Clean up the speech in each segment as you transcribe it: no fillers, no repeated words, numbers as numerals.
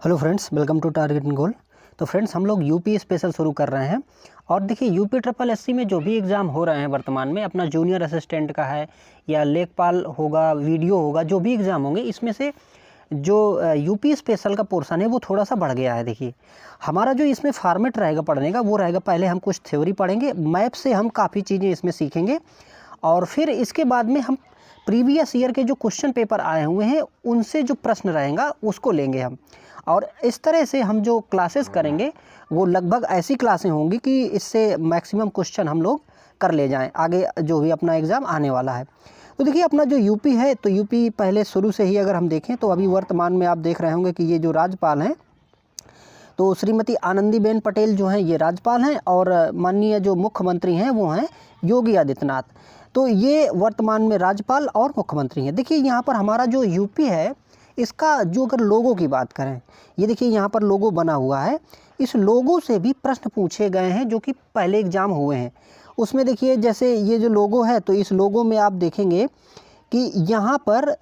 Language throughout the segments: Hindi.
Hello friends, welcome to target and goal. तो फ्रेंड्स, हम लोग यूपी स्पेशल शुरू कर रहे हैं। और देखिए, यूपी ट्रिपल एससी में जो भी एग्ज़ाम हो रहे हैं वर्तमान में, अपना जूनियर असिस्टेंट का है या लेखपाल होगा, वीडियो होगा, जो भी एग्ज़ाम होंगे, इसमें से जो यूपी स्पेशल का पोर्शन है वो थोड़ा सा बढ़ गया है। देखिए, हमारा जो इसमें फॉर्मेट रहेगा पढ़ने का, वो रहेगा, पहले हम कुछ थ्योरी पढ़ेंगे, मैप से हम काफ़ी चीज़ें इसमें सीखेंगे, और फिर इसके बाद में हम प्रीवियस ईयर के जो क्वेश्चन पेपर आए हुए हैं उनसे जो प्रश्न रहेगा उसको लेंगे हम। और इस तरह से हम जो क्लासेस करेंगे वो लगभग ऐसी क्लासें होंगी कि इससे मैक्सिमम क्वेश्चन हम लोग कर ले जाएं आगे जो भी अपना एग्ज़ाम आने वाला है। तो देखिए, अपना जो यूपी है, तो यूपी पहले शुरू से ही अगर हम देखें तो अभी वर्तमान में आप देख रहे होंगे कि ये जो राज्यपाल हैं, तो श्रीमती आनंदीबेन पटेल जो हैं ये राज्यपाल हैं, और माननीय जो मुख्यमंत्री हैं वो हैं योगी आदित्यनाथ। तो ये वर्तमान में राज्यपाल और मुख्यमंत्री हैं। देखिए, यहाँ पर हमारा जो यूपी है, इसका जो अगर लोगों की बात करें, ये देखिए यहाँ पर लोगो बना हुआ है। इस लोगो से भी प्रश्न पूछे गए हैं जो कि पहले एग्जाम हुए हैं। उसमें देखिए, जैसे ये जो लोगो है, तो इस लोगो में आप देखेंगे कि यहाँ पर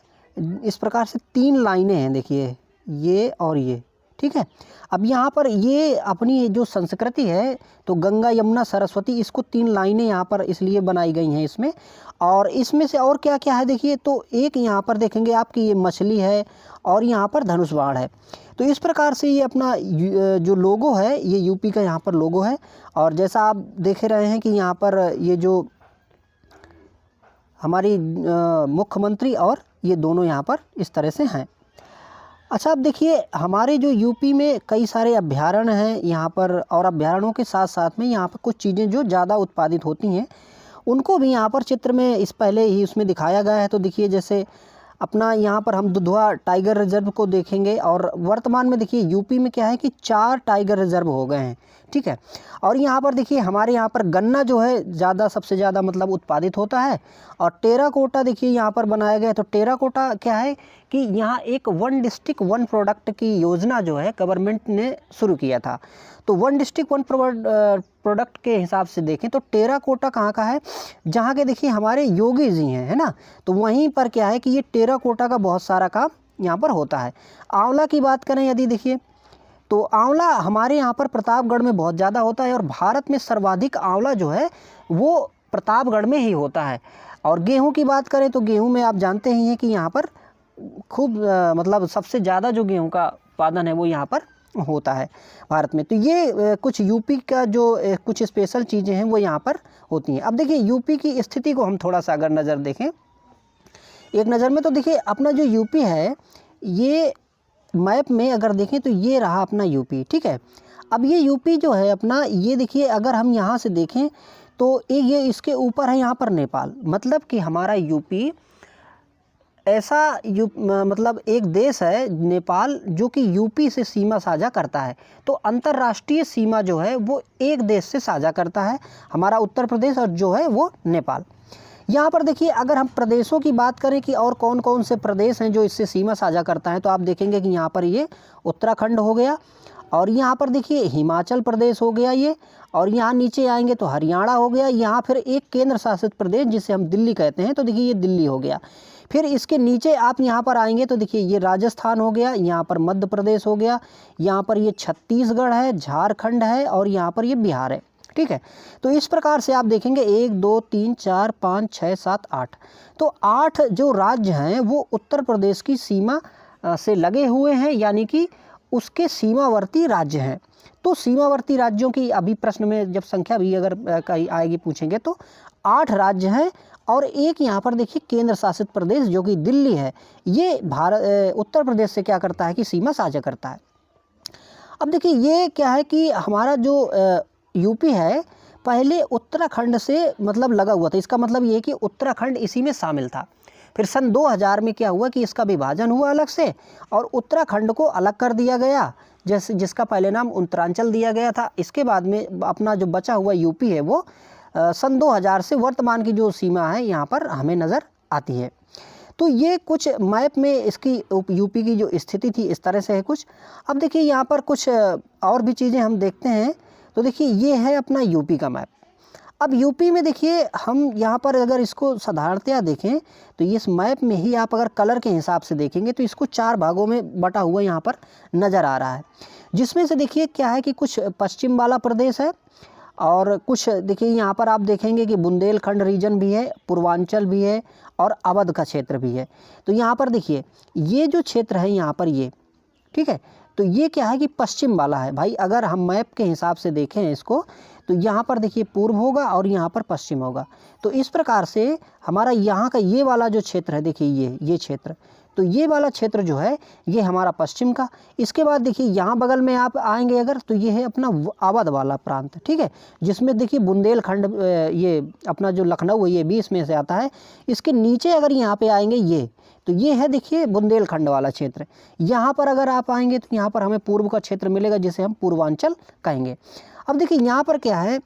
इस प्रकार से 3 लाइनें हैं। देखिए, ये और ये, ठीक है। अब यहाँ पर ये अपनी जो संस्कृति है, तो गंगा यमुना सरस्वती, इसको 3 लाइनें यहाँ पर इसलिए बनाई गई हैं इसमें। और इसमें से और क्या क्या है देखिए, तो एक यहाँ पर देखेंगे आप कि ये मछली है, और यहाँ पर धनुष बाण है। तो इस प्रकार से ये अपना जो लोगो है, ये यूपी का यहाँ पर लोगो है। और जैसा आप देख रहे हैं कि यहाँ पर ये जो हमारी मुख्यमंत्री और ये दोनों यहाँ पर इस तरह से हैं। अच्छा, अब देखिए, हमारे जो यूपी में कई सारे अभ्यारण्य हैं यहाँ पर, और अभ्यारण्यों के साथ साथ में यहाँ पर कुछ चीज़ें जो ज़्यादा उत्पादित होती हैं उनको भी यहाँ पर चित्र में इस पहले ही उसमें दिखाया गया है। तो देखिए, जैसे अपना यहाँ पर हम दुधवा टाइगर रिजर्व को देखेंगे, और वर्तमान में देखिए यूपी में क्या है कि 4 टाइगर रिजर्व हो गए हैं, ठीक है। और यहाँ पर देखिए, हमारे यहाँ पर गन्ना जो है ज़्यादा, सबसे ज़्यादा मतलब उत्पादित होता है। और टेराकोटा देखिए यहाँ पर बनाया गया है। तो टेराकोटा क्या है कि यहाँ एक 1 डिस्ट्रिक्ट 1 प्रोडक्ट की योजना जो है गवर्नमेंट ने शुरू किया था। तो 1 डिस्ट्रिक्ट 1 प्रोडक्ट के हिसाब से देखें तो टेराकोटा कहाँ का है, जहाँ के देखिए हमारे योगी जी हैं, है ना। तो वहीं पर क्या है कि ये टेराकोटा का बहुत सारा काम यहाँ पर होता है। आंवला की बात करें यदि, देखिए, तो आंवला हमारे यहाँ पर प्रतापगढ़ में बहुत ज़्यादा होता है, और भारत में सर्वाधिक आंवला जो है वो प्रतापगढ़ में ही होता है। और गेहूं की बात करें तो गेहूं में आप जानते ही हैं कि यहाँ पर खूब मतलब सबसे ज़्यादा जो गेहूं का उत्पादन है वो यहाँ पर होता है भारत में। तो ये कुछ यूपी का जो कुछ स्पेशल चीज़ें हैं वो यहाँ पर होती हैं। अब देखिए, यूपी की स्थिति को हम थोड़ा सा अगर नज़र देखें एक नज़र में, तो देखिए अपना जो यूपी है, ये मैप में अगर देखें तो ये रहा अपना यूपी, ठीक है। अब ये यूपी जो है अपना, ये देखिए अगर हम यहाँ से देखें तो ये इसके ऊपर है यहाँ पर नेपाल। मतलब कि हमारा यूपी ऐसा मतलब एक देश है नेपाल, जो कि यूपी से सीमा साझा करता है। तो अंतर्राष्ट्रीय सीमा जो है वो एक देश से साझा करता है, हमारा उत्तर प्रदेश, और जो है वो नेपाल। यहाँ पर देखिए, अगर हम प्रदेशों की बात करें कि और कौन कौन से प्रदेश हैं जो इससे सीमा साझा करता है, तो आप देखेंगे कि यहाँ पर ये उत्तराखंड हो गया, और यहाँ पर देखिए हिमाचल प्रदेश हो गया ये, और यहाँ नीचे आएंगे तो हरियाणा हो गया। यहाँ फिर एक केंद्र शासित प्रदेश जिसे हम दिल्ली कहते हैं, तो देखिए ये दिल्ली हो गया। फिर इसके नीचे आप यहाँ पर आएंगे तो देखिए ये राजस्थान हो गया, यहाँ पर मध्य प्रदेश हो गया, यहाँ पर ये छत्तीसगढ़ है, झारखंड है, और यहाँ पर ये बिहार है, ठीक है। तो इस प्रकार से आप देखेंगे 1 2 3 4 5 6 7 8, तो 8 जो राज्य हैं वो उत्तर प्रदेश की सीमा से लगे हुए हैं, यानी कि उसके सीमावर्ती राज्य हैं। तो सीमावर्ती राज्यों की अभी प्रश्न में जब संख्या भी अगर कहीं आएगी पूछेंगे तो 8 राज्य हैं, और एक यहाँ पर देखिए केंद्र शासित प्रदेश जो कि दिल्ली है, ये उत्तर प्रदेश से क्या करता है कि सीमा साझा करता है। अब देखिए, ये क्या है कि हमारा जो यूपी है पहले उत्तराखंड से मतलब लगा हुआ था। इसका मतलब ये है कि उत्तराखंड इसी में शामिल था। फिर सन 2000 में क्या हुआ कि इसका विभाजन हुआ अलग से, और उत्तराखंड को अलग कर दिया गया, जैसे जिसका पहले नाम उत्तरांचल दिया गया था। इसके बाद में अपना जो बचा हुआ यूपी है वो सन 2000 से वर्तमान की जो सीमा है यहाँ पर हमें नज़र आती है। तो ये कुछ मैप में इसकी यूपी की जो स्थिति थी इस तरह से है कुछ। अब देखिए, यहाँ पर कुछ और भी चीज़ें हम देखते हैं। तो देखिए, ये है अपना यूपी का मैप। अब यूपी में देखिए हम यहाँ पर अगर इसको साधारणतया देखें तो इस मैप में ही आप अगर कलर के हिसाब से देखेंगे तो इसको 4 भागों में बटा हुआ यहाँ पर नज़र आ रहा है, जिसमें से देखिए क्या है कि कुछ पश्चिम वाला प्रदेश है और कुछ देखिए यहाँ पर आप देखेंगे कि बुंदेलखंड रीजन भी है, पूर्वांचल भी है और अवध का क्षेत्र भी है। तो यहाँ पर देखिए ये जो क्षेत्र है यहाँ पर ये, ठीक है, तो ये क्या है कि पश्चिम वाला है भाई। अगर हम मैप के हिसाब से देखें इसको तो यहाँ पर देखिए पूर्व होगा और यहाँ पर पश्चिम होगा। तो इस प्रकार से हमारा यहाँ का ये वाला जो क्षेत्र है देखिए ये क्षेत्र, तो ये वाला क्षेत्र जो है ये हमारा पश्चिम का। इसके बाद देखिए यहाँ बगल में आप आएंगे अगर तो ये है अपना अवध वाला प्रांत, ठीक है, जिसमें देखिए बुंदेलखंड ये अपना जो लखनऊ है ये भी इसमें से आता है। इसके नीचे अगर यहाँ पे आएंगे ये तो ये है देखिए बुंदेलखंड वाला क्षेत्र। यहाँ पर अगर आप आएंगे तो यहाँ पर हमें पूर्व का क्षेत्र मिलेगा जिसे हम पूर्वांचल कहेंगे। अब देखिए यहाँ पर क्या है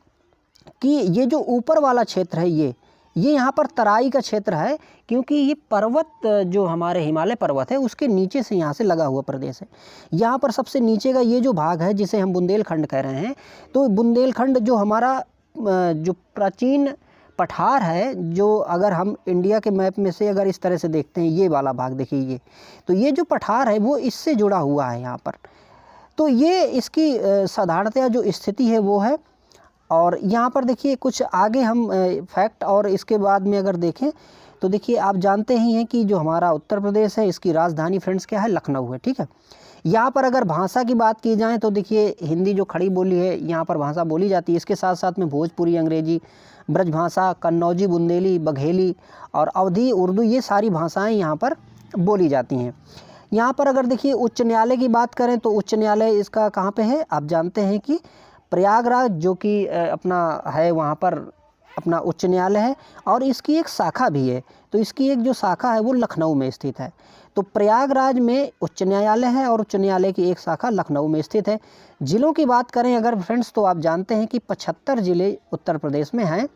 कि ये जो ऊपर वाला क्षेत्र है ये यहाँ पर तराई का क्षेत्र है, क्योंकि ये पर्वत जो हमारे हिमालय पर्वत है उसके नीचे से यहाँ से लगा हुआ प्रदेश है। यहाँ पर सबसे नीचे का ये जो भाग है जिसे हम बुंदेलखंड कह रहे हैं, तो बुंदेलखंड जो हमारा जो प्राचीन पठार है, जो अगर हम इंडिया के मैप में से अगर इस तरह से देखते हैं ये वाला भाग देखिए ये, तो ये जो पठार है वो इससे जुड़ा हुआ है यहाँ पर। तो ये इसकी साधारणतया जो स्थिति है वो है। और यहाँ पर देखिए कुछ आगे हम फैक्ट और इसके बाद में अगर देखें तो देखिए आप जानते ही हैं कि जो हमारा उत्तर प्रदेश है इसकी राजधानी फ्रेंड्स क्या है, लखनऊ है, ठीक है। यहाँ पर अगर भाषा की बात की जाए तो देखिए हिंदी जो खड़ी बोली है यहाँ पर भाषा बोली जाती है। इसके साथ साथ में भोजपुरी, अंग्रेजी, ब्रज भाषा, कन्नौजी, बुंदेली, बघेली और अवधी उर्दू, ये सारी भाषाएँ यहाँ पर बोली जाती हैं। यहाँ पर अगर देखिए उच्च न्यायालय की बात करें तो उच्च न्यायालय इसका कहाँ पे है, आप जानते हैं कि प्रयागराज जो कि अपना है वहाँ पर अपना उच्च न्यायालय है और इसकी एक शाखा भी है। तो इसकी एक जो शाखा है वो लखनऊ में स्थित है। तो प्रयागराज में उच्च न्यायालय है और उच्च न्यायालय की एक शाखा लखनऊ में स्थित है। ज़िलों की बात करें अगर फ्रेंड्स तो आप जानते हैं कि 75 ज़िले उत्तर प्रदेश में हैं।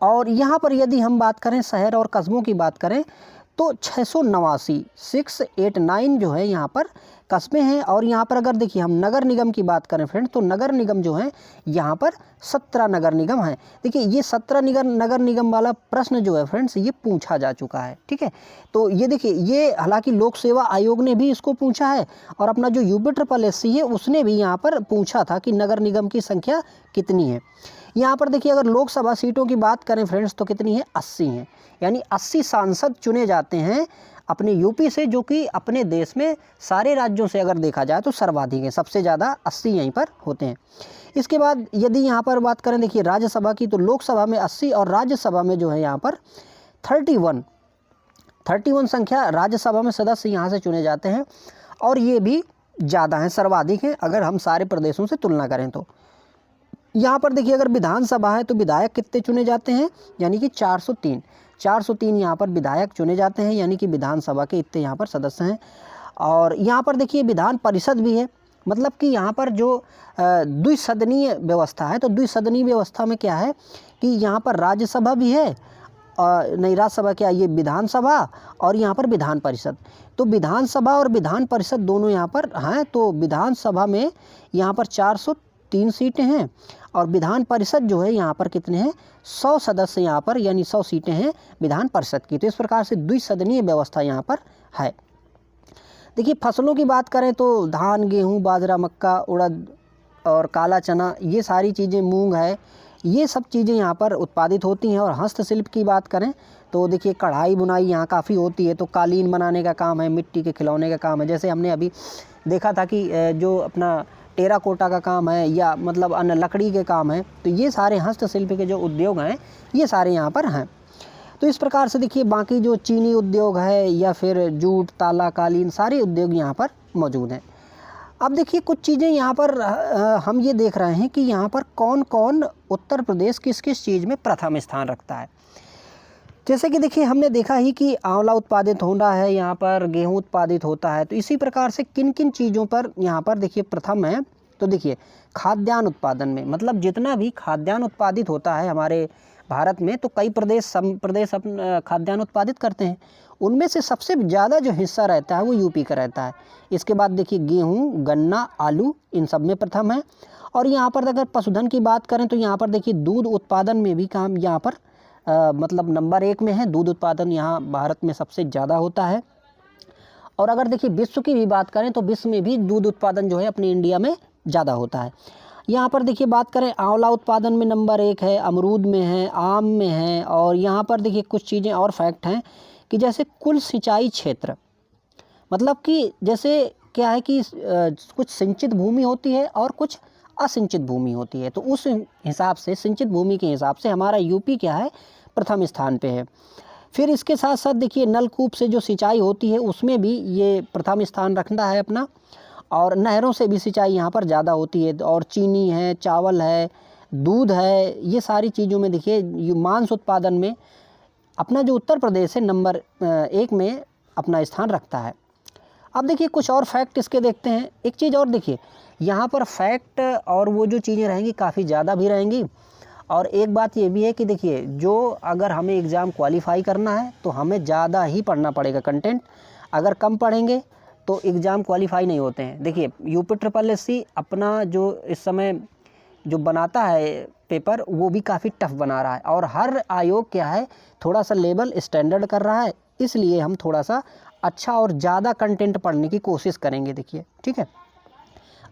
और यहाँ पर यदि हम बात करें शहर और कस्बों की बात करें तो 689 जो है यहाँ पर कस्बे हैं। और यहाँ पर अगर देखिए हम नगर निगम की बात करें फ्रेंड्स तो नगर निगम जो है यहाँ पर 17 नगर निगम हैं। देखिए ये 17 नगर निगम वाला प्रश्न जो है फ्रेंड्स ये पूछा जा चुका है, ठीक है। तो ये देखिए ये हालांकि लोक सेवा आयोग ने भी इसको पूछा है और अपना जो UPSSC है उसने भी यहाँ पर पूछा था कि नगर निगम की संख्या कितनी है। यहाँ पर देखिए अगर लोकसभा सीटों की बात करें फ्रेंड्स तो कितनी है, 80 हैं, यानी 80 सांसद चुने जाते हैं अपने यूपी से, जो कि अपने देश में सारे राज्यों से अगर देखा जाए तो सर्वाधिक है, सबसे ज़्यादा 80 यहीं पर होते हैं। इसके बाद यदि यहाँ पर बात करें देखिए राज्यसभा की तो लोकसभा में 80 और राज्यसभा में जो है यहाँ पर 31 संख्या राज्यसभा में सदस्य यहाँ से चुने जाते हैं और ये भी ज़्यादा हैं, सर्वाधिक हैं अगर हम सारे प्रदेशों से तुलना करें तो। यहाँ पर देखिए अगर विधानसभा है तो विधायक कितने चुने जाते हैं, यानी कि 403 यहाँ पर विधायक चुने जाते हैं, यानी कि विधानसभा के इतने यहाँ पर सदस्य हैं। और यहाँ पर देखिए विधान परिषद भी है, मतलब कि यहाँ पर जो द्विसदनीय व्यवस्था है, तो द्विसदनीय व्यवस्था में क्या है कि यहाँ पर राज्यसभा भी है नहीं राज्यसभा क्या ये विधानसभा और यहाँ पर विधान परिषद। तो विधानसभा और विधान परिषद दोनों यहाँ पर हैं। तो विधानसभा में यहाँ पर 403 सीटें हैं और विधान परिषद जो है यहाँ पर कितने हैं, 100 सदस्य यहाँ पर, यानी 100 सीटें हैं विधान परिषद की। तो इस प्रकार से द्विसदनीय व्यवस्था यहाँ पर है। देखिए फसलों की बात करें तो धान, गेहूँ, बाजरा, मक्का, उड़द और काला चना, ये सारी चीज़ें, मूंग है, ये सब चीज़ें यहाँ पर उत्पादित होती हैं। और हस्तशिल्प की बात करें तो देखिए कढ़ाई बुनाई यहाँ काफ़ी होती है। तो कालीन बनाने का काम है, मिट्टी के खिलौने का काम है, जैसे हमने अभी देखा था कि जो अपना टेराकोटा का काम है या मतलब अन्य लकड़ी के काम है, तो ये सारे हस्तशिल्प के जो उद्योग हैं ये सारे यहाँ पर हैं। तो इस प्रकार से देखिए बाकी जो चीनी उद्योग है या फिर जूट, ताला, कालीन, सारे उद्योग यहाँ पर मौजूद हैं। अब देखिए कुछ चीज़ें यहाँ पर हम ये देख रहे हैं कि यहाँ पर कौन कौन उत्तर प्रदेश किस किस चीज़ में प्रथम स्थान रखता है। जैसे कि देखिए हमने देखा ही कि आंवला उत्पादित होता है, यहाँ पर गेहूँ उत्पादित होता है। तो इसी प्रकार से किन किन चीज़ों पर यहाँ पर देखिए प्रथम है, तो देखिए खाद्यान्न उत्पादन में, मतलब जितना भी खाद्यान्न उत्पादित होता है हमारे भारत में, तो कई प्रदेश अपना खाद्यान्न उत्पादित करते हैं। उनमें से सबसे ज़्यादा जो हिस्सा रहता है वो यूपी का रहता है। इसके बाद देखिए गेहूँ, गन्ना, आलू इन सब में प्रथम है। और यहाँ पर अगर पशुधन की बात करें तो यहाँ पर देखिए दूध उत्पादन में भी काम यहाँ पर मतलब नंबर 1 में है। दूध उत्पादन यहाँ भारत में सबसे ज़्यादा होता है। और अगर देखिए विश्व की भी बात करें तो विश्व में भी दूध उत्पादन जो है अपने इंडिया में ज़्यादा होता है। यहाँ पर देखिए बात करें आंवला उत्पादन में नंबर 1 है, अमरूद में है, आम में है। और यहाँ पर देखिए कुछ चीज़ें और फैक्ट हैं कि जैसे कुल सिंचाई क्षेत्र, मतलब कि जैसे क्या है कि कुछ सिंचित भूमि होती है और कुछ असिंचित भूमि होती है। तो उस हिसाब से सिंचित भूमि के हिसाब से हमारा यूपी क्या है, प्रथम स्थान पे है। फिर इसके साथ साथ देखिए नलकूप से जो सिंचाई होती है उसमें भी ये प्रथम स्थान रखना है अपना। और नहरों से भी सिंचाई यहाँ पर ज़्यादा होती है। और चीनी है, चावल है, दूध है, ये सारी चीज़ों में देखिए मांस उत्पादन में अपना जो उत्तर प्रदेश है नंबर 1 में अपना स्थान रखता है। अब देखिए कुछ और फैक्ट इसके देखते हैं। एक चीज़ और देखिए, यहाँ पर फैक्ट और वो जो चीज़ें रहेंगी काफ़ी ज़्यादा भी रहेंगी। और एक बात ये भी है कि देखिए जो अगर हमें एग्ज़ाम क्वालिफाई करना है तो हमें ज़्यादा ही पढ़ना पड़ेगा कंटेंट। अगर कम पढ़ेंगे तो एग्ज़ाम क्वालिफाई नहीं होते हैं। देखिए UPSSC अपना जो इस समय जो बनाता है पेपर वो भी काफ़ी टफ बना रहा है। और हर आयोग क्या है, थोड़ा सा लेवल स्टैंडर्ड कर रहा है। इसलिए हम थोड़ा सा अच्छा और ज़्यादा कंटेंट पढ़ने की कोशिश करेंगे। देखिए ठीक है,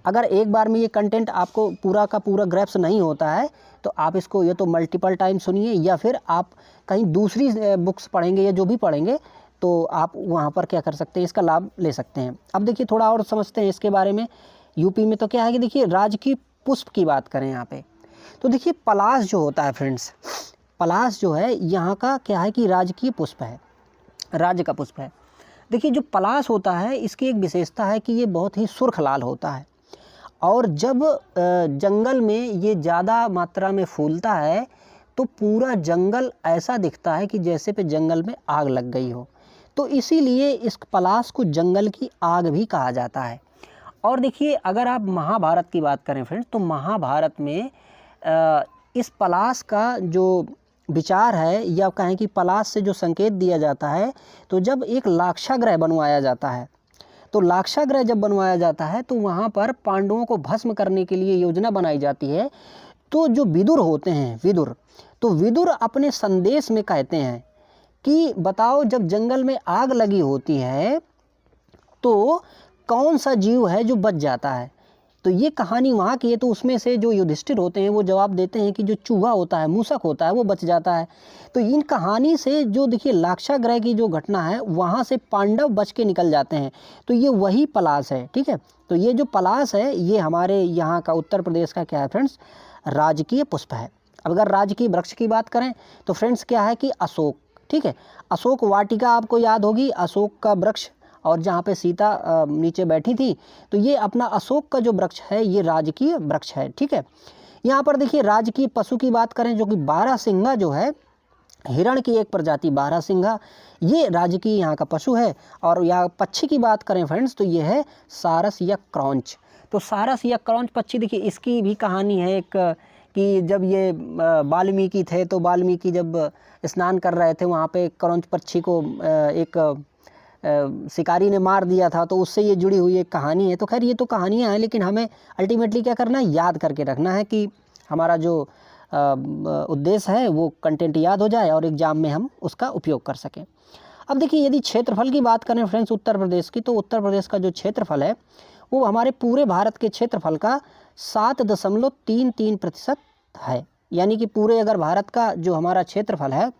अगर एक बार में ये कंटेंट आपको पूरा का पूरा ग्रैप्स नहीं होता है तो आप इसको या तो मल्टीपल टाइम सुनिए या फिर आप कहीं दूसरी बुक्स पढ़ेंगे या जो भी पढ़ेंगे तो आप वहाँ पर क्या कर सकते हैं, इसका लाभ ले सकते हैं। अब देखिए थोड़ा और समझते हैं इसके बारे में। यूपी में तो क्या है कि देखिए राजकीय पुष्प की बात करें यहाँ पे तो देखिए पलाश जो होता है फ्रेंड्स, पलाश जो है यहाँ का क्या है कि राजकीय पुष्प है, राज्य का पुष्प है। देखिए जो पलाश होता है इसकी एक विशेषता है कि ये बहुत ही सुर्ख लाल होता है। और जब जंगल में ये ज़्यादा मात्रा में फूलता है तो पूरा जंगल ऐसा दिखता है कि जैसे पे जंगल में आग लग गई हो। तो इसीलिए इस पलाश को जंगल की आग भी कहा जाता है। और देखिए अगर आप महाभारत की बात करें फ्रेंड्स तो महाभारत में इस पलाश का जो विचार है या कहें कि पलाश से जो संकेत दिया जाता है, तो जब एक लाक्षागृह बनवाया जाता है तो लाक्षागृह जब बनवाया जाता है तो वहाँ पर पांडवों को भस्म करने के लिए योजना बनाई जाती है। तो जो विदुर होते हैं, विदुर अपने संदेश में कहते हैं कि बताओ जब जंगल में आग लगी होती है तो कौन सा जीव है जो बच जाता है। तो ये कहानी वहाँ की है। तो उसमें से जो युधिष्ठिर होते हैं वो जवाब देते हैं कि जो चूहा होता है, मूसक होता है, वो बच जाता है। तो इन कहानी से जो देखिए लाक्षागृह की जो घटना है वहाँ से पांडव बच के निकल जाते हैं। तो ये वही पलाश है। ठीक है, तो ये जो पलाश है ये हमारे यहाँ का उत्तर प्रदेश का क्या है फ्रेंड्स, राजकीय पुष्प है। अब अगर राजकीय वृक्ष की बात करें तो फ्रेंड्स क्या है कि अशोक। ठीक है, अशोक वाटिका आपको याद होगी, अशोक का वृक्ष, और जहाँ पे सीता नीचे बैठी थी, तो ये अपना अशोक का जो वृक्ष है ये राजकीय वृक्ष है। ठीक है, यहाँ पर देखिए राजकीय पशु की बात करें जो कि बारहसिंगा जो है, हिरण की एक प्रजाति बारहसिंगा, ये राजकीय यहाँ का पशु है। और यहाँ पक्षी की बात करें फ्रेंड्स तो ये है सारस या क्रौंच। तो सारस या क्रौंच पक्षी देखिए इसकी भी कहानी है एक कि जब ये वाल्मीकि थे तो वाल्मीकि जब स्नान कर रहे थे वहाँ पे क्रौंच पक्षी को एक शिकारी ने मार दिया था, तो उससे ये जुड़ी हुई एक कहानी है। तो खैर ये तो कहानियाँ हैं, लेकिन हमें अल्टीमेटली क्या करना है, याद करके रखना है कि हमारा जो उद्देश्य है वो कंटेंट याद हो जाए और एग्ज़ाम में हम उसका उपयोग कर सकें। अब देखिए यदि क्षेत्रफल की बात करें फ्रेंड्स उत्तर प्रदेश की, तो उत्तर प्रदेश का जो क्षेत्रफल है वो हमारे पूरे भारत के क्षेत्रफल का 7.33% है। यानी कि पूरे अगर भारत का जो हमारा क्षेत्रफल है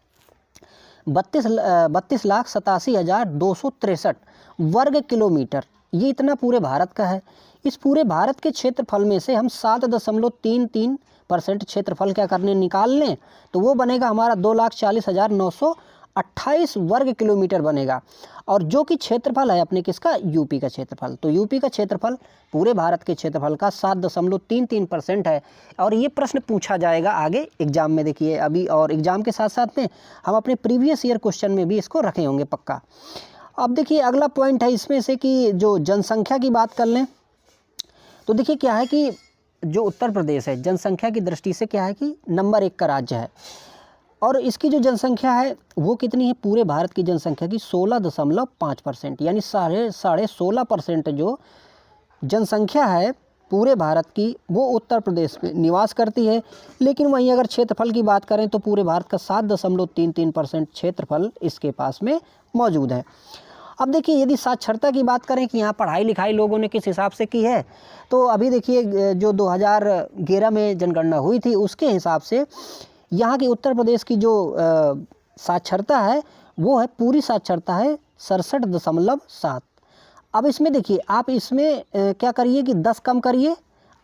32,87,263 वर्ग किलोमीटर, ये इतना पूरे भारत का है। इस पूरे भारत के क्षेत्रफल में से हम 7.33% क्षेत्रफल क्या करने निकाल लें तो वो बनेगा हमारा 2,40,928 वर्ग किलोमीटर बनेगा। और जो कि क्षेत्रफल है अपने किसका, यूपी का क्षेत्रफल। तो यूपी का क्षेत्रफल पूरे भारत के क्षेत्रफल का 7.33% है। और ये प्रश्न पूछा जाएगा आगे एग्जाम में, देखिए अभी। और एग्जाम के साथ साथ में हम अपने प्रीवियस ईयर क्वेश्चन में भी इसको रखे होंगे पक्का। अब देखिए अगला पॉइंट है इसमें से कि जो जनसंख्या की बात कर लें तो देखिए क्या है कि जो उत्तर प्रदेश है जनसंख्या की दृष्टि से क्या है कि नंबर 1 का राज्य है। और इसकी जो जनसंख्या है वो कितनी है, पूरे भारत की जनसंख्या की 16.5%, यानी 16.5% जो जनसंख्या है पूरे भारत की वो उत्तर प्रदेश में निवास करती है। लेकिन वहीं अगर क्षेत्रफल की बात करें तो पूरे भारत का 7.33% क्षेत्रफल इसके पास में मौजूद है। अब देखिए यदि साक्षरता की बात करें कि यहाँ पढ़ाई लिखाई लोगों ने किस हिसाब से की है, तो अभी देखिए जो 2011 में जनगणना हुई थी उसके हिसाब से यहाँ की उत्तर प्रदेश की जो साक्षरता है वो है, पूरी साक्षरता है 67.7। अब इसमें देखिए आप इसमें क्या करिए कि 10 कम करिए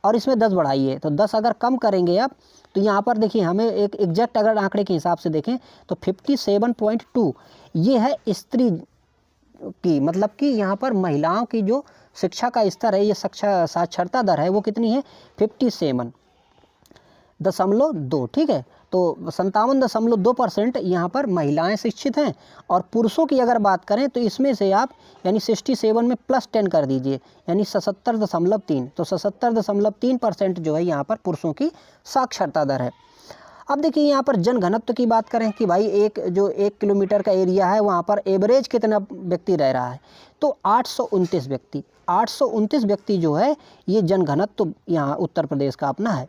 और इसमें 10 बढ़ाइए। तो 10 अगर कम करेंगे आप तो यहाँ पर देखिए हमें एक एग्जैक्ट अगर आंकड़े के हिसाब से देखें तो 57.2 ये है स्त्री की, मतलब कि यहाँ पर महिलाओं की जो शिक्षा का स्तर है, ये साक्षरता दर है वो कितनी है 57.2, ठीक है। तो 57.2% यहाँ पर महिलाएं शिक्षित हैं। और पुरुषों की अगर बात करें तो इसमें से आप यानी 67 में +10 कर दीजिए, यानी 77.3। तो 77.3% जो है यहाँ पर पुरुषों की साक्षरता दर है। अब देखिए यहाँ पर जनघनत्व की बात करें कि भाई 1 किलोमीटर का एरिया है वहाँ पर एवरेज कितना व्यक्ति रह रहा है, तो 829 व्यक्ति। 829 व्यक्ति जो है ये जनघनत्व यहाँ उत्तर प्रदेश का अपना है।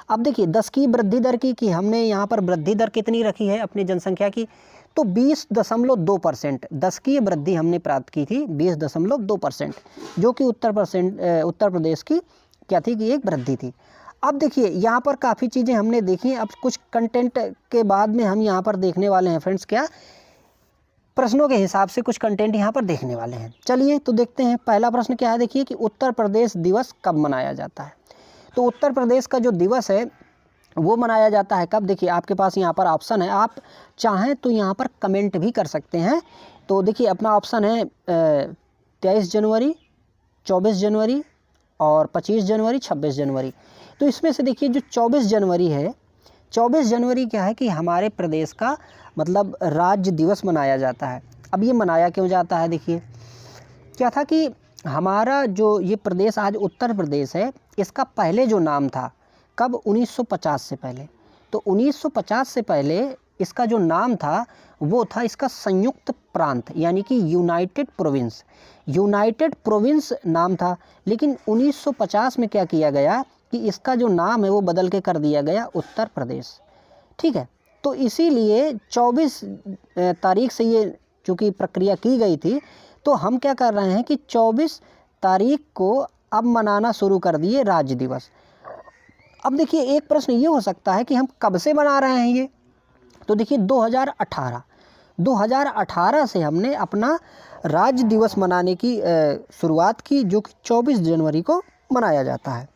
अब देखिए 10 की वृद्धि दर की कि हमने यहाँ पर वृद्धि दर कितनी रखी है अपनी जनसंख्या की, तो 20.2%। 10 की वृद्धि हमने प्राप्त की थी 20.2%, जो कि उत्तर प्रदेश की क्या थी कि एक वृद्धि थी। अब देखिए यहाँ पर काफ़ी चीज़ें हमने देखी। अब कुछ कंटेंट के बाद में हम यहाँ पर देखने वाले हैं फ्रेंड्स, क्या प्रश्नों के हिसाब से कुछ कंटेंट यहाँ पर देखने वाले हैं। चलिए तो देखते हैं। पहला प्रश्न क्या है, देखिए कि उत्तर प्रदेश दिवस कब मनाया जाता है। तो उत्तर प्रदेश का जो दिवस है वो मनाया जाता है कब, देखिए आपके पास यहाँ पर ऑप्शन है, आप चाहें तो यहाँ पर कमेंट भी कर सकते हैं। तो देखिए अपना ऑप्शन है 23 जनवरी, 24 जनवरी और 25 जनवरी, 26 जनवरी। तो इसमें से देखिए जो 24 जनवरी है, 24 जनवरी क्या है कि हमारे प्रदेश का मतलब राज्य दिवस मनाया जाता है। अब ये मनाया क्यों जाता है, देखिए क्या था कि हमारा जो ये प्रदेश आज उत्तर प्रदेश है, इसका पहले जो नाम था कब, 1950 से पहले। तो 1950 से पहले इसका जो नाम था वो था इसका संयुक्त प्रांत, यानी कि यूनाइटेड प्रोविंस नाम था। लेकिन 1950 में क्या किया गया कि इसका जो नाम है वो बदल के कर दिया गया उत्तर प्रदेश, ठीक है। तो इसीलिए 24 तारीख से ये चूँकि प्रक्रिया की गई थी, तो हम क्या कर रहे हैं कि 24 तारीख को अब मनाना शुरू कर दिए राज्य दिवस। अब देखिए एक प्रश्न ये हो सकता है कि हम कब से मना रहे हैं ये, तो देखिए 2018 से हमने अपना राज्य दिवस मनाने की शुरुआत की, जो कि 24 जनवरी को मनाया जाता है।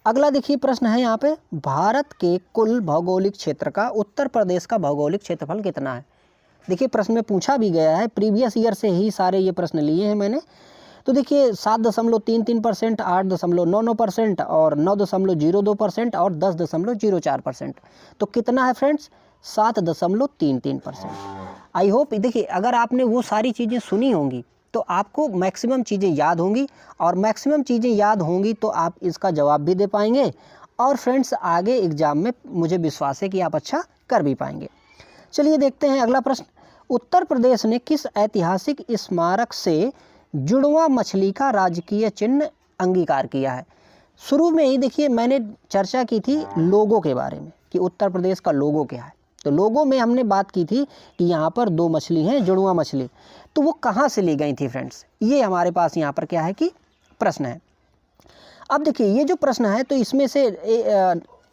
अगला देखिए प्रश्न है यहाँ पे, भारत के कुल भौगोलिक क्षेत्र का उत्तर प्रदेश का भौगोलिक क्षेत्रफल कितना है। देखिए प्रश्न में पूछा भी गया है, प्रीवियस ईयर से ही सारे ये प्रश्न लिए हैं मैंने। तो देखिए 7.33%, 8.99% और 9.02% और 10.04%। तो कितना है फ्रेंड्स, 7.33%। आई होप देखिए अगर आपने वो सारी चीज़ें सुनी होंगी तो आपको मैक्सिमम चीज़ें याद होंगी, और मैक्सिमम चीज़ें याद होंगी तो आप इसका जवाब भी दे पाएंगे, और फ्रेंड्स आगे एग्ज़ाम में मुझे विश्वास है कि आप अच्छा कर भी पाएंगे। चलिए देखते हैं अगला प्रश्न, उत्तर प्रदेश ने किस ऐतिहासिक स्मारक से जुड़वा मछली का राजकीय चिन्ह अंगीकार किया है। शुरू में ही देखिए मैंने चर्चा की थी लोगो के बारे में कि उत्तर प्रदेश का लोगो क्या है। तो लोगो में हमने बात की थी कि यहाँ पर 2 मछली हैं, जुड़वा मछली। तो वो कहाँ से ली गई थी फ्रेंड्स, ये हमारे पास यहाँ पर क्या है कि प्रश्न है। अब देखिए ये जो प्रश्न है तो इसमें से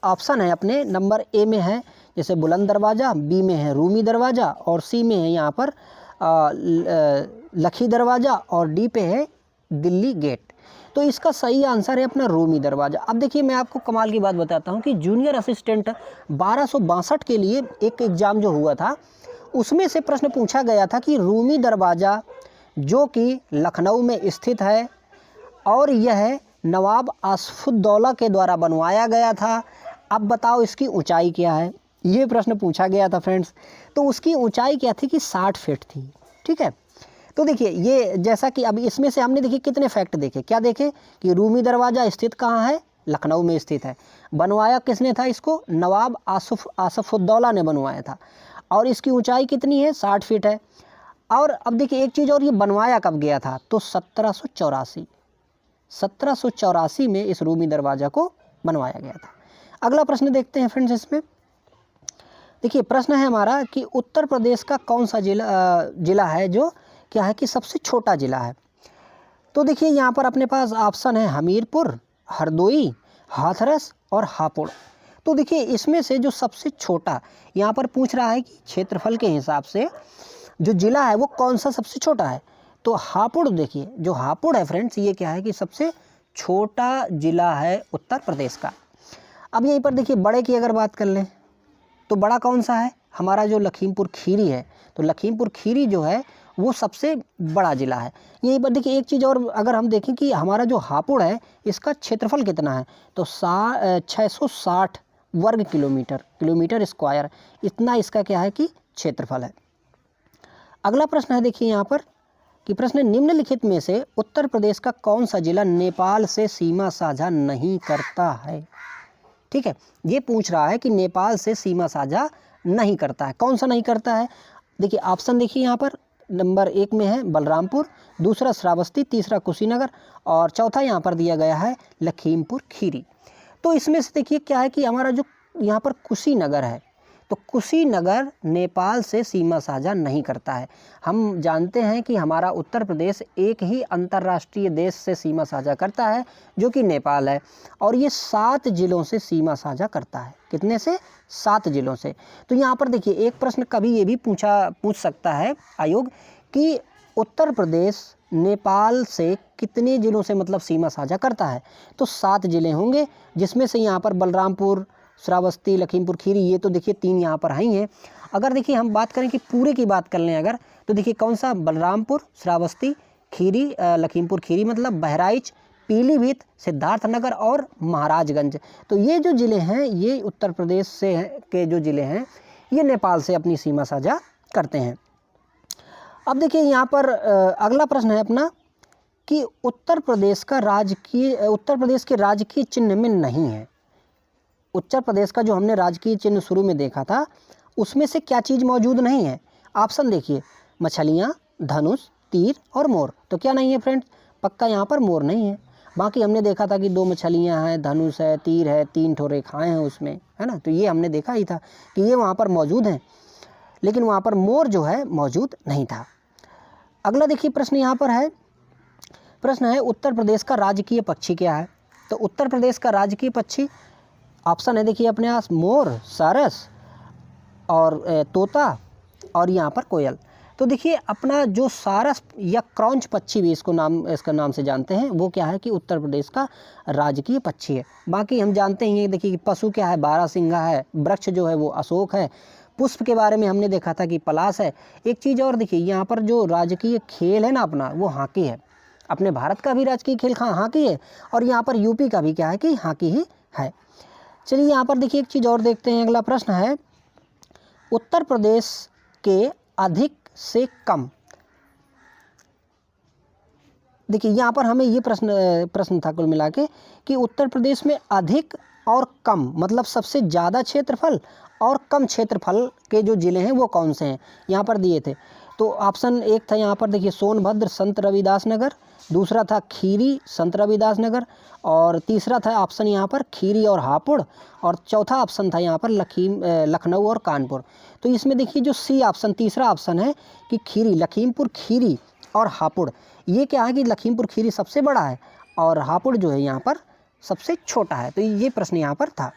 ऑप्शन है अपने नंबर ए में है जैसे बुलंद दरवाज़ा, बी में है रूमी दरवाज़ा और सी में है यहाँ पर लखी दरवाज़ा और डी पे है दिल्ली गेट। तो इसका सही आंसर है अपना रूमी दरवाज़ा। अब देखिए मैं आपको कमाल की बात बताता हूँ कि जूनियर असिस्टेंट 1262 के लिए एक एग्ज़ाम जो हुआ था उसमें से प्रश्न पूछा गया था कि रूमी दरवाज़ा जो कि लखनऊ में स्थित है और यह नवाब आसफुद्दौला के द्वारा बनवाया गया था, अब बताओ इसकी ऊंचाई क्या है। ये प्रश्न पूछा गया था फ्रेंड्स। तो उसकी ऊंचाई क्या थी कि 60 फीट थी, ठीक है। तो देखिए ये जैसा कि अब इसमें से हमने देखिए कितने फैक्ट देखे, क्या देखे कि रूमी दरवाज़ा स्थित कहाँ है, लखनऊ में स्थित है। बनवाया किसने था इसको? नवाब आसफउद्दौला ने बनवाया था। और इसकी ऊंचाई कितनी है? 60 फीट है। और अब देखिए एक चीज़ और, ये बनवाया कब गया था? तो 1784 में इस रूमी दरवाज़ा को बनवाया गया था। अगला प्रश्न देखते हैं फ्रेंड्स। इसमें देखिए प्रश्न है हमारा कि उत्तर प्रदेश का कौन सा जिला है जो क्या है कि सबसे छोटा जिला है। तो देखिए यहाँ पर अपने पास ऑप्शन है हमीरपुर, हरदोई, हाथरस और हापुड़। तो देखिए इसमें से जो सबसे छोटा यहाँ पर पूछ रहा है कि क्षेत्रफल के हिसाब से जो जिला है वो कौन सा सबसे छोटा है। तो हापुड़, देखिए जो हापुड़ है फ्रेंड्स, ये क्या है कि सबसे छोटा जिला है उत्तर प्रदेश का। अब यहीं पर देखिए बड़े की अगर बात कर लें तो बड़ा कौन सा है? हमारा जो लखीमपुर खीरी है। तो लखीमपुर खीरी जो है वो सबसे बड़ा जिला है। यहीं पर देखिए एक चीज़ और, अगर हम देखें कि हमारा जो हापुड़ है इसका क्षेत्रफल कितना है, तो 660 वर्ग किलोमीटर स्क्वायर, इतना इसका क्या है कि क्षेत्रफल है। अगला प्रश्न है देखिए यहाँ पर कि प्रश्न निम्नलिखित में से उत्तर प्रदेश का कौन सा जिला नेपाल से सीमा साझा नहीं करता है। ठीक है, ये पूछ रहा है कि नेपाल से सीमा साझा नहीं करता है, कौन सा नहीं करता है। देखिए ऑप्शन देखिए यहाँ पर नंबर 1 में है बलरामपुर, दूसरा श्रावस्ती, तीसरा कुशीनगर और चौथा यहाँ पर दिया गया है लखीमपुर खीरी। तो इसमें से देखिए क्या है कि हमारा जो यहाँ पर कुशीनगर है, तो कुशीनगर नेपाल से सीमा साझा नहीं करता है। हम जानते हैं कि हमारा उत्तर प्रदेश एक ही अंतर्राष्ट्रीय देश से सीमा साझा करता है जो कि नेपाल है, और ये 7 जिलों से सीमा साझा करता है। कितने से? 7 जिलों से। तो यहाँ पर देखिए एक प्रश्न कभी ये भी पूछ सकता है आयोग कि उत्तर प्रदेश नेपाल से कितने जिलों से मतलब सीमा साझा करता है। तो 7 जिले होंगे, जिसमें से यहाँ पर बलरामपुर, श्रावस्ती, लखीमपुर खीरी, ये तो देखिए 3 यहाँ पर ही हैं। अगर देखिए हम बात करें कि पूरे की बात कर लें अगर, तो देखिए कौन सा? बलरामपुर, श्रावस्ती, खीरी, लखीमपुर खीरी मतलब बहराइच, पीलीभीत, सिद्धार्थनगर और महाराजगंज। तो ये जो ज़िले हैं ये उत्तर प्रदेश से के जो ज़िले हैं ये नेपाल से अपनी सीमा साझा करते हैं। अब देखिए यहाँ पर अगला प्रश्न है अपना कि उत्तर प्रदेश के राजकीय चिन्ह में नहीं है। उत्तर प्रदेश का जो हमने राजकीय चिन्ह शुरू में देखा था उसमें से क्या चीज़ मौजूद नहीं है? ऑप्शन देखिए मछलियाँ, धनुष, तीर और मोर। तो क्या नहीं है फ्रेंड्स? पक्का यहाँ पर मोर नहीं है। बाकी हमने देखा था कि 2 मछलियाँ हैं, धनुष है, तीर है, 3 ठो रेखाएँ हैं उसमें, है ना। तो ये हमने देखा ही था कि ये वहाँ पर मौजूद हैं, लेकिन वहाँ पर मोर जो है मौजूद नहीं था। अगला देखिए प्रश्न यहाँ पर है, प्रश्न है उत्तर प्रदेश का राजकीय पक्षी क्या है। तो उत्तर प्रदेश का राजकीय पक्षी ऑप्शन है देखिए अपने पास मोर, सारस और तोता और यहाँ पर कोयल। तो देखिए अपना जो सारस या क्रॉन्च पक्षी भी इसका नाम से जानते हैं, वो क्या है कि उत्तर प्रदेश का राजकीय पक्षी है। बाकी हम जानते ही देखिए कि पशु क्या है? बारहसिंगा है, वृक्ष जो है वो अशोक है, पुष्प के बारे में हमने देखा था कि पलाश है। एक चीज़ और देखिए यहाँ पर जो राजकीय खेल है ना अपना, वो हॉकी है। अपने भारत का भी राजकीय खेल हॉकी है, और यहाँ पर यूपी का भी क्या है कि हॉकी ही है। चलिए यहाँ पर देखिए एक चीज़ और देखते हैं। अगला प्रश्न है उत्तर प्रदेश के अधिक से कम। देखिए यहाँ पर हमें ये प्रश्न था कुल मिला के कि उत्तर प्रदेश में अधिक और कम मतलब सबसे ज़्यादा क्षेत्रफल और कम क्षेत्रफल के जो ज़िले हैं वो कौन से हैं, यहाँ पर दिए थे। तो ऑप्शन 1 था यहाँ पर देखिए सोनभद्र, संत रविदास नगर, दूसरा था खीरी, संत रविदास नगर, और तीसरा था ऑप्शन यहाँ पर खीरी और हापुड़, और चौथा ऑप्शन था यहाँ पर लखनऊ और कानपुर। तो इसमें देखिए जो सी ऑप्शन, तीसरा ऑप्शन है कि खीरी, लखीमपुर खीरी और हापुड़। ये क्या है कि लखीमपुर खीरी सबसे बड़ा है और हापुड़ जो है यहाँ पर सबसे छोटा है। तो ये प्रश्न यहाँ पर था।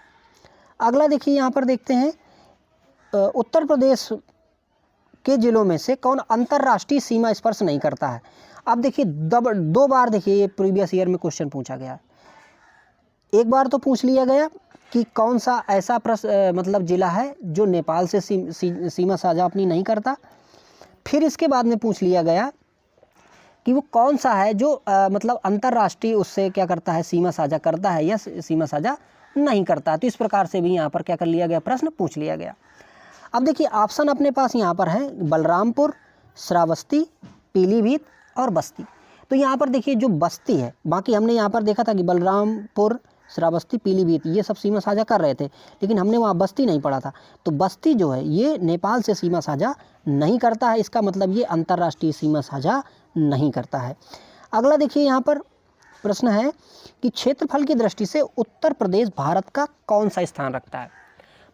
अगला देखिए यहाँ पर देखते हैं उत्तर प्रदेश के ज़िलों में से कौन अंतर्राष्ट्रीय सीमा स्पर्श नहीं करता है। अब देखिए 2 बार देखिए ये प्रीवियस ईयर में क्वेश्चन पूछा गया। एक बार तो पूछ लिया गया कि कौन सा ऐसा मतलब ज़िला है जो नेपाल से सीमा साझा अपनी नहीं करता। फिर इसके बाद में पूछ लिया गया कि वो कौन सा है जो मतलब अंतर्राष्ट्रीय उससे क्या करता है, सीमा साझा करता है या सीमा साझा नहीं करता। तो इस प्रकार से भी यहाँ पर क्या कर लिया गया, प्रश्न पूछ लिया गया। अब देखिए ऑप्शन अपने पास यहाँ पर है बलरामपुर, श्रावस्ती, पीलीभीत और बस्ती। तो यहाँ पर देखिए जो बस्ती है, बाकी हमने यहाँ पर देखा था कि बलरामपुर, श्रावस्ती, पीलीभीत, ये सब सीमा साझा कर रहे थे, लेकिन हमने वहाँ बस्ती नहीं पढ़ा था। तो बस्ती जो है ये नेपाल से सीमा साझा नहीं करता है, इसका मतलब ये अंतर्राष्ट्रीय सीमा साझा नहीं करता है। अगला देखिए यहाँ पर प्रश्न है कि क्षेत्रफल की दृष्टि से उत्तर प्रदेश भारत का कौन सा स्थान रखता है।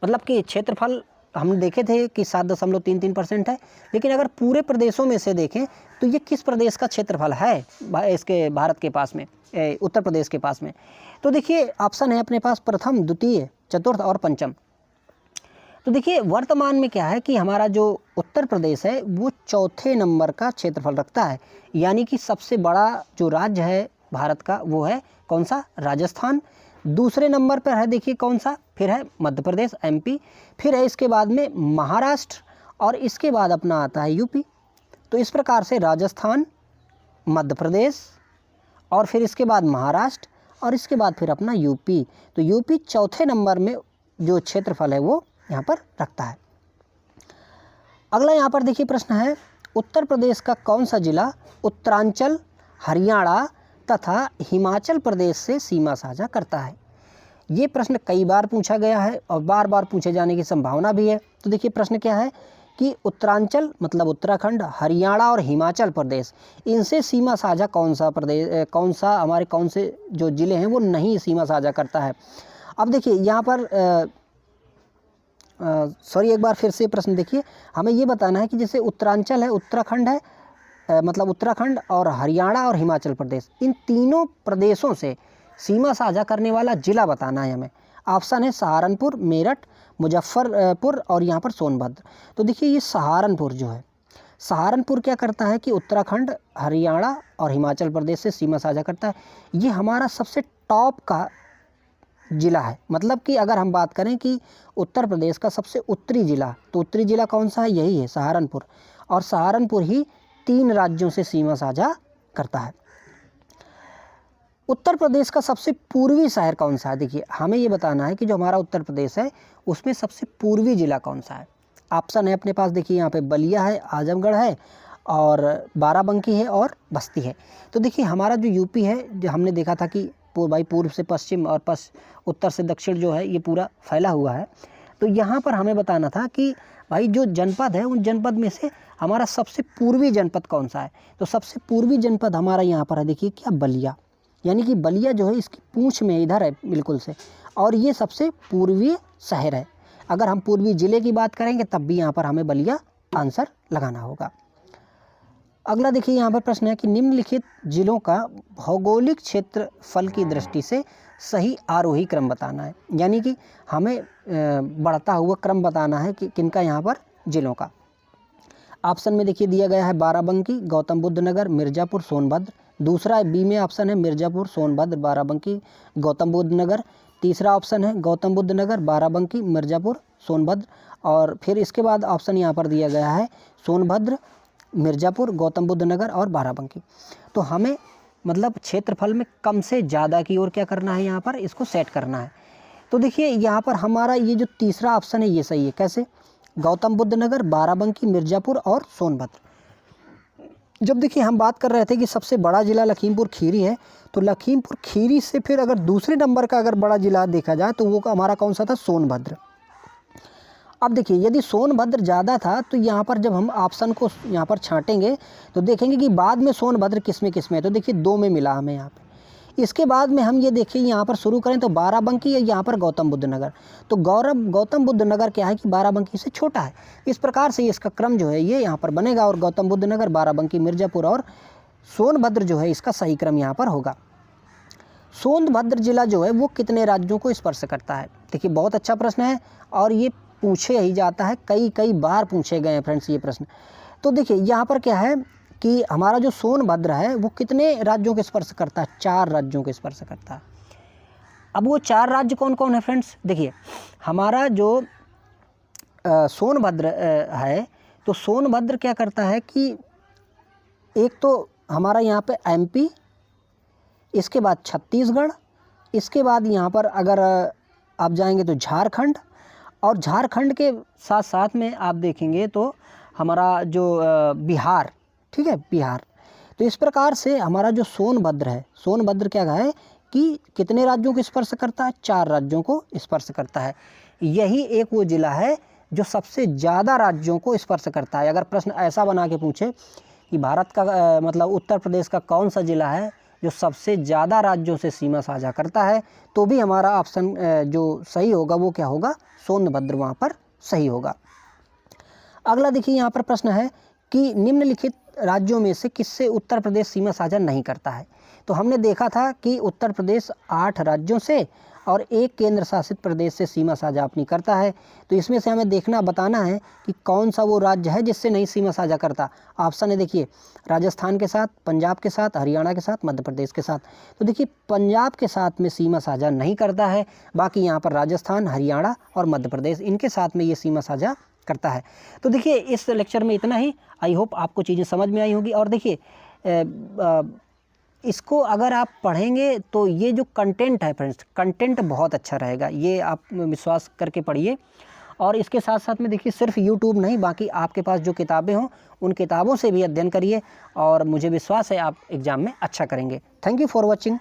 मतलब कि क्षेत्रफल हमने देखे थे कि 7.33% है, लेकिन अगर पूरे प्रदेशों में से देखें तो ये किस प्रदेश का क्षेत्रफल है इसके भारत के पास में, उत्तर प्रदेश के पास में। तो देखिए ऑप्शन है अपने पास प्रथम, द्वितीय, चतुर्थ और पंचम। तो देखिए वर्तमान में क्या है कि हमारा जो उत्तर प्रदेश है वो चौथे नंबर का क्षेत्रफल रखता है, यानी कि सबसे बड़ा जो राज्य है भारत का वो है कौन सा, राजस्थान। दूसरे नंबर पर है देखिए कौन सा, फिर है मध्य प्रदेश एमपी, फिर है इसके बाद में महाराष्ट्र और इसके बाद अपना आता है यूपी। तो इस प्रकार से राजस्थान, मध्य प्रदेश और फिर इसके बाद महाराष्ट्र और इसके बाद फिर अपना यूपी। तो यूपी चौथे नंबर में जो क्षेत्रफल है वो यहाँ पर रखता है। अगला यहाँ पर देखिए प्रश्न है, उत्तर प्रदेश का कौन सा जिला उत्तरांचल, हरियाणा तथा हिमाचल प्रदेश से सीमा साझा करता है। ये प्रश्न कई बार पूछा गया है और बार बार पूछे जाने की संभावना भी है। तो देखिए प्रश्न क्या है कि उत्तरांचल मतलब उत्तराखंड, हरियाणा और हिमाचल प्रदेश, इनसे सीमा साझा कौन सा प्रदेश, कौन सा हमारे कौन से जो ज़िले हैं वो नहीं सीमा साझा करता है। अब देखिए यहाँ पर सॉरी एक बार फिर से प्रश्न देखिए, हमें ये बताना है कि जैसे उत्तरांचल है, उत्तराखंड है, मतलब उत्तराखंड और हरियाणा और हिमाचल प्रदेश, इन तीनों प्रदेशों से सीमा साझा करने वाला ज़िला बताना है हमें। ऑप्शन है सहारनपुर, मेरठ, मुजफ्फरपुर और यहाँ पर सोनभद्र। तो देखिए ये सहारनपुर जो है, सहारनपुर क्या करता है कि उत्तराखंड, हरियाणा और हिमाचल प्रदेश से सीमा साझा करता है। ये हमारा सबसे टॉप का ज़िला है। मतलब कि अगर हम बात करें कि उत्तर प्रदेश का सबसे उत्तरी ज़िला, तो उत्तरी ज़िला कौन सा है, यही है सहारनपुर। और सहारनपुर ही 3 राज्यों से सीमा साझा करता है। उत्तर प्रदेश का सबसे पूर्वी शहर कौन सा है। देखिए हमें ये बताना है कि जो हमारा उत्तर प्रदेश है उसमें सबसे पूर्वी ज़िला कौन सा है। ऑप्शन है अपने पास देखिए यहाँ पे बलिया है, आजमगढ़ है और बाराबंकी है और बस्ती है। तो देखिए हमारा जो यूपी है, जो हमने देखा था कि भाई पूर्व से पश्चिम और उत्तर से दक्षिण जो है ये पूरा फैला हुआ है। तो यहाँ पर हमें बताना था कि भाई जो जनपद है उन जनपद में से हमारा सबसे पूर्वी जनपद कौन सा है। तो सबसे पूर्वी जनपद हमारा यहाँ पर है देखिए क्या, बलिया। यानी कि बलिया जो है इसकी पूंछ में इधर है बिल्कुल से, और ये सबसे पूर्वी शहर है। अगर हम पूर्वी ज़िले की बात करेंगे तब भी यहाँ पर हमें बलिया आंसर लगाना होगा। अगला देखिए यहाँ पर प्रश्न है कि निम्नलिखित जिलों का भौगोलिक क्षेत्रफल की दृष्टि से सही आरोही क्रम बताना है। यानी कि हमें बढ़ता हुआ क्रम बताना है कि किनका यहाँ पर जिलों का। ऑप्शन में देखिए दिया गया है बाराबंकी, गौतम बुद्ध नगर, मिर्ज़ापुर, सोनभद्र। दूसरा बी में ऑप्शन है मिर्ज़ापुर, सोनभद्र, बाराबंकी, गौतम बुद्ध नगर। तीसरा ऑप्शन है गौतम बुद्ध नगर, बाराबंकी, मिर्ज़ापुर, सोनभद्र। और फिर इसके बाद ऑप्शन यहाँ पर दिया गया है सोनभद्र, मिर्ज़ापुर, गौतम बुद्ध नगर और बाराबंकी। तो हमें मतलब क्षेत्रफल में कम से ज़्यादा की ओर क्या करना है, यहाँ पर इसको सेट करना है। तो देखिए यहाँ पर हमारा ये जो तीसरा ऑप्शन है ये सही है। कैसे, गौतम बुद्ध नगर, बाराबंकी, मिर्ज़ापुर और सोनभद्र। जब देखिए हम बात कर रहे थे कि सबसे बड़ा ज़िला लखीमपुर खीरी है, तो लखीमपुर खीरी से फिर अगर दूसरे नंबर का अगर बड़ा ज़िला देखा जाए तो वो हमारा कौन सा था, सोनभद्र। अब देखिए यदि सोनभद्र ज़्यादा था तो यहाँ पर जब हम ऑप्शन को यहाँ पर छांटेंगे तो देखेंगे कि बाद में सोनभद्र किस में है। तो देखिए 2 में मिला हमें यहाँ पे। इसके बाद में हम ये देखिए यहाँ पर शुरू करें तो बाराबंकी या यहाँ पर गौतम बुद्ध नगर। तो गौतम बुद्ध नगर क्या है कि बाराबंकी से छोटा है। इस प्रकार से इसका क्रम जो है ये यहाँ पर बनेगा और गौतम बुद्ध नगर, बाराबंकी, मिर्ज़ापुर और सोनभद्र जो है इसका सही क्रम यहाँ पर होगा। सोनभद्र जिला जो है वो कितने राज्यों को स्पर्श करता है। देखिए बहुत अच्छा प्रश्न है और ये पूछे ही जाता है, कई बार पूछे गए हैं फ्रेंड्स ये प्रश्न। तो देखिए यहाँ पर क्या है कि हमारा जो सोनभद्र है वो कितने राज्यों के स्पर्श करता है, 4 राज्यों के स्पर्श करता है। अब वो 4 राज्य कौन कौन है फ्रेंड्स, देखिए हमारा जो सोनभद्र है, तो सोनभद्र क्या करता है कि एक तो हमारा यहाँ पे एमपी, इसके बाद छत्तीसगढ़, इसके बाद यहाँ पर अगर आप जाएंगे तो झारखंड, और झारखंड के साथ साथ में आप देखेंगे तो हमारा जो बिहार, ठीक है, बिहार। तो इस प्रकार से हमारा जो सोनभद्र है, सोनभद्र क्या है कि कितने राज्यों को स्पर्श करता है, 4 राज्यों को स्पर्श करता है। यही एक वो ज़िला है जो सबसे ज़्यादा राज्यों को स्पर्श करता है। अगर प्रश्न ऐसा बना के पूछे कि भारत का मतलब उत्तर प्रदेश का कौन सा ज़िला है जो सबसे ज़्यादा राज्यों से सीमा साझा करता है, तो भी हमारा ऑप्शन जो सही होगा वो क्या होगा, सोनभद्र वहाँ पर सही होगा। अगला देखिए यहाँ पर प्रश्न है कि निम्नलिखित राज्यों में से किससे उत्तर प्रदेश सीमा साझा नहीं करता है। तो हमने देखा था कि उत्तर प्रदेश 8 राज्यों से और 1 केंद्र शासित प्रदेश से सीमा साझा अपनी करता है। तो इसमें से हमें बताना है कि कौन सा वो राज्य है जिससे नहीं सीमा साझा करता। ऑप्शन है देखिए, राजस्थान के साथ, पंजाब के साथ, हरियाणा के साथ, मध्य प्रदेश के साथ। तो देखिए पंजाब के साथ में सीमा साझा नहीं करता है, बाकी यहाँ पर राजस्थान, हरियाणा और मध्य प्रदेश इनके साथ में ये सीमा साझा करता है। तो देखिए इस लेक्चर में इतना ही। आई होप आपको चीज़ें समझ में आई होगी। और देखिए इसको अगर आप पढ़ेंगे तो ये जो कंटेंट है फ्रेंड्स, कंटेंट बहुत अच्छा रहेगा, ये आप विश्वास करके पढ़िए। और इसके साथ साथ में देखिए सिर्फ यूट्यूब नहीं, बाकी आपके पास जो किताबें हों उन किताबों से भी अध्ययन करिए और मुझे विश्वास है आप एग्ज़ाम में अच्छा करेंगे। Thank you for watching.